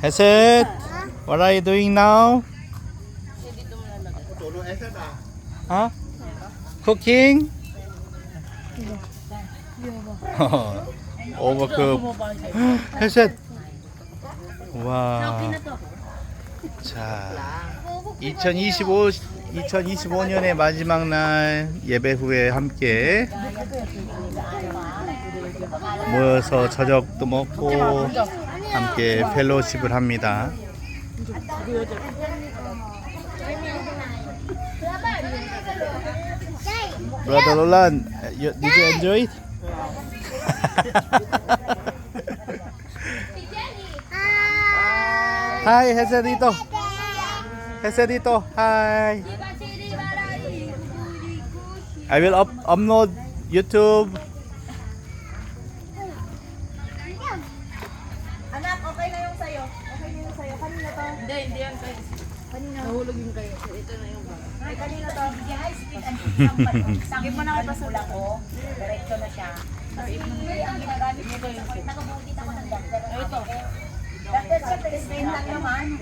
Heset, what are you doing now? Huh? Cooking? Overcook. Heset. 와. 자, 2025년의 마지막 날 예배 후에 함께 모여서 저녁도 먹고 함께 펠로십을 합니다. Brother Roland, did you enjoy it? Hi, Hese dito. Hese dito. Hi. I will upload YouTube. Anak, okay na yung sayo. Okay na yung sayo. Kanina to. Hindi yan kayo. Kanina. Nahulog yung kayo. Ito na yung bago. Ay, kanina to. Sakit mo na kay Pasula ko. Diretso na siya. Ang ginagamit mo yung nakabutit ako ng doctor. Ito. Doctor, sa test lang naman.